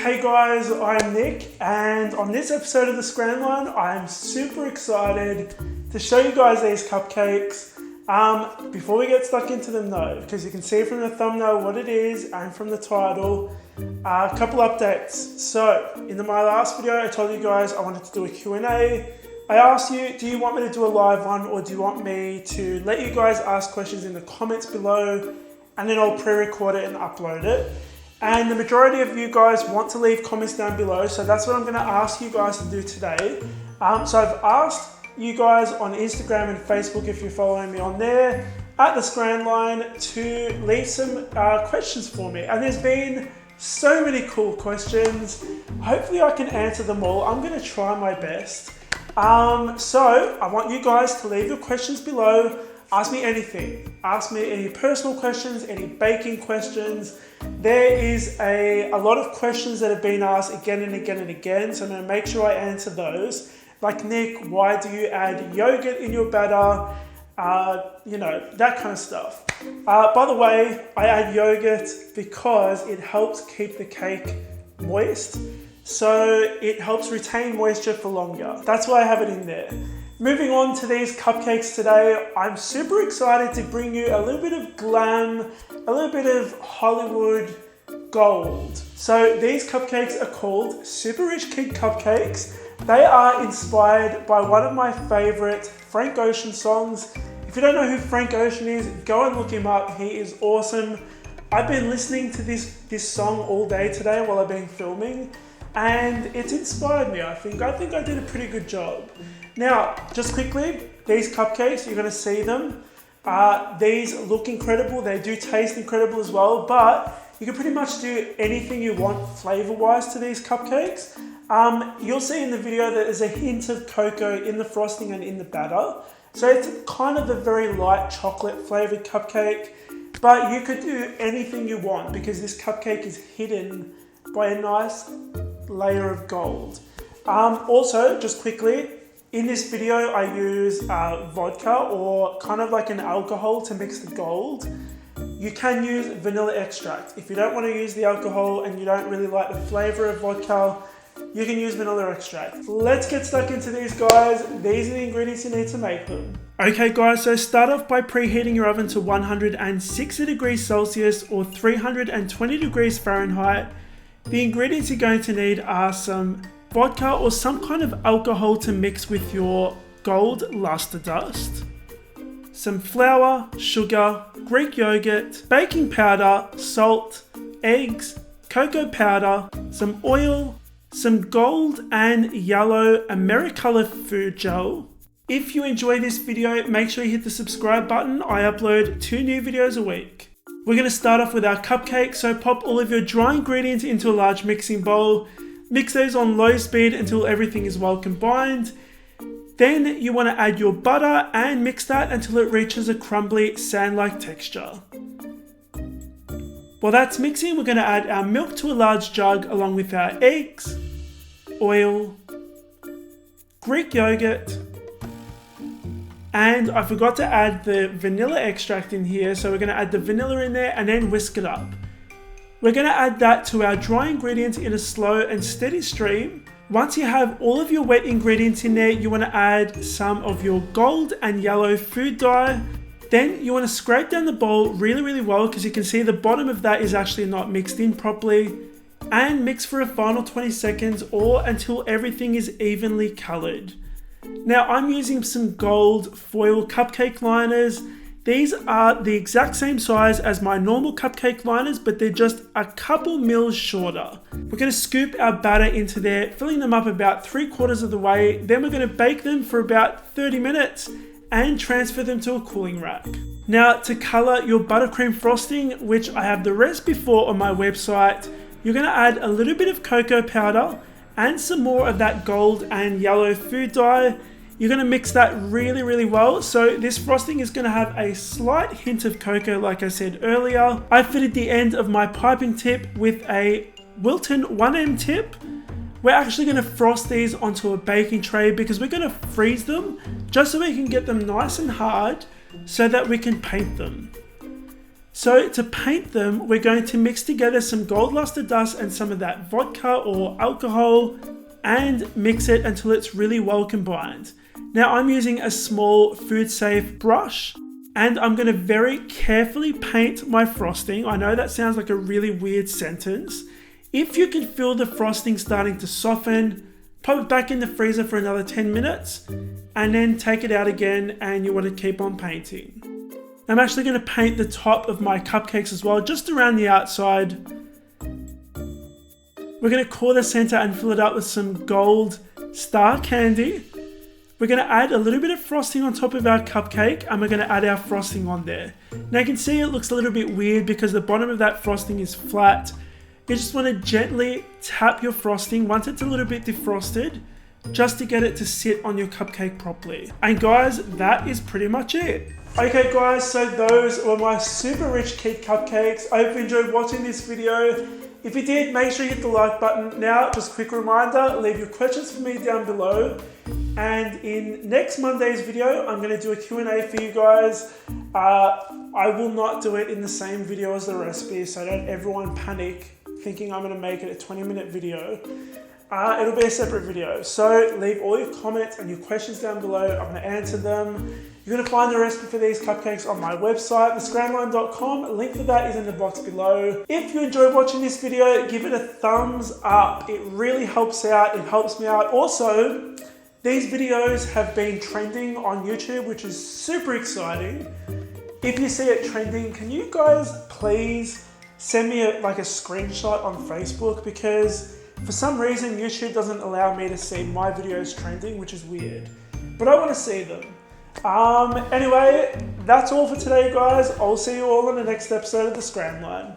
Hey guys, I'm Nick, and on this episode of the Scran Line, I'm super excited to show you guys these cupcakes. Before we get stuck into them though, because you can see from the thumbnail what it is and from the title, a couple updates. So, in my last video, I told you guys I wanted to do a Q&A. I asked you, do you want me to do a live one, or do you want me to let you guys ask questions in the comments below, and then I'll pre-record it and upload it? And the majority of you guys want to leave comments down below, so that's what I'm going to ask you guys to do today. So I've asked you guys on Instagram and Facebook, if you're following me on there, at the Scran Line, to leave some questions for me. And there's been so many cool questions. Hopefully I can answer them all. I'm going to try my best. So I want you guys to leave your questions below. Ask me anything. Ask me any personal questions, any baking questions. There is a lot of questions that have been asked again and again and again, so I'm going to make sure I answer those. Like, Nick, why do you add yogurt in your batter? You know, that kind of stuff. By the way, I add yogurt because it helps keep the cake moist. So it helps retain moisture for longer. That's why I have it in there. Moving on to these cupcakes today, I'm super excited to bring you a little bit of glam, a little bit of Hollywood gold. So these cupcakes are called Super Rich Kid Cupcakes. They are inspired by one of my favorite Frank Ocean songs. If you don't know who Frank Ocean is, go and look him up. He is awesome. I've been listening to this song all day today while I've been filming, and it's inspired me, I think. I think I did a pretty good job. Now, just quickly, these cupcakes, you're going to see them. These look incredible. They do taste incredible as well, but you can pretty much do anything you want flavor-wise to these cupcakes. You'll see in the video that there's a hint of cocoa in the frosting and in the batter. So it's kind of a very light chocolate flavored cupcake, but you could do anything you want because this cupcake is hidden by a nice layer of gold. Also, just quickly, in this video I use vodka, or kind of like an alcohol, to mix the gold. You can use vanilla extract. If you don't want to use the alcohol and you don't really like the flavor of vodka, you can use vanilla extract. Let's get stuck into these, guys. These are the ingredients you need to make them. Okay guys, so start off by preheating your oven to 160 degrees Celsius or 320 degrees Fahrenheit. The ingredients you're going to need are some vodka or some kind of alcohol to mix with your gold luster dust, some flour, sugar, Greek yogurt, baking powder, salt, eggs, cocoa powder, some oil, some gold and yellow Americolor food gel. If you enjoy this video, make sure you hit the subscribe button. I upload 2 new videos a week. We're going to start off with our cupcake, so pop all of your dry ingredients into a large mixing bowl. Mix those on low speed until everything is well combined. Then you want to add your butter and mix that until it reaches a crumbly sand-like texture. While that's mixing, we're going to add our milk to a large jug along with our eggs, oil, Greek yogurt, and I forgot to add the vanilla extract in here, so we're going to add the vanilla in there and then whisk it up. We're going to add that to our dry ingredients in a slow and steady stream. Once you have all of your wet ingredients in there, you want to add some of your gold and yellow food dye. Then you want to scrape down the bowl really well, because you can see the bottom of that is actually not mixed in properly. And mix for a final 20 seconds or until everything is evenly coloured. Now I'm using some gold foil cupcake liners. These are the exact same size as my normal cupcake liners, but they're just a couple mils shorter. We're going to scoop our batter into there, filling them up about 3/4 of the way. Then we're going to bake them for about 30 minutes and transfer them to a cooling rack. Now, to colour your buttercream frosting, which I have the recipe for on my website, you're going to add a little bit of cocoa powder and some more of that gold and yellow food dye. You're going to mix that really well. So this frosting is going to have a slight hint of cocoa, like I said earlier. I fitted the end of my piping tip with a Wilton 1M tip. We're actually going to frost these onto a baking tray because we're going to freeze them just so we can get them nice and hard so that we can paint them. So to paint them, we're going to mix together some gold luster dust and some of that vodka or alcohol and mix it until it's really well combined. Now I'm using a small food safe brush and I'm going to very carefully paint my frosting. I know that sounds like a really weird sentence. If you can feel the frosting starting to soften, pop it back in the freezer for another 10 minutes and then take it out again, and you want to keep on painting. I'm actually going to paint the top of my cupcakes as well, just around the outside. We're going to core the center and fill it up with some gold star candy. We're going to add a little bit of frosting on top of our cupcake, and we're going to add our frosting on there. Now you can see it looks a little bit weird because the bottom of that frosting is flat. You just want to gently tap your frosting once it's a little bit defrosted, just to get it to sit on your cupcake properly. And guys, that is pretty much it. Okay guys, so those were my super rich cake cupcakes. I hope you enjoyed watching this video. If you did, make sure you hit the like button. Now, just a quick reminder, leave your questions for me down below. And in next Monday's video, I'm gonna do a Q&A for you guys. I will not do it in the same video as the recipe, so don't everyone panic thinking I'm gonna make it a 20-minute video. It'll be a separate video. So leave all your comments and your questions down below. I'm gonna answer them. You're gonna find the recipe for these cupcakes on my website, thescranline.com. A link for that is in the box below. If you enjoyed watching this video, give it a thumbs up. It really helps out, it helps me out. Also, these videos have been trending on YouTube, which is super exciting. If you see it trending, can you guys please send me a screenshot on Facebook, because for some reason YouTube doesn't allow me to see my videos trending, which is weird, but I want to see them. Anyway, that's all for today guys. I'll see you all in the next episode of the Scran Line.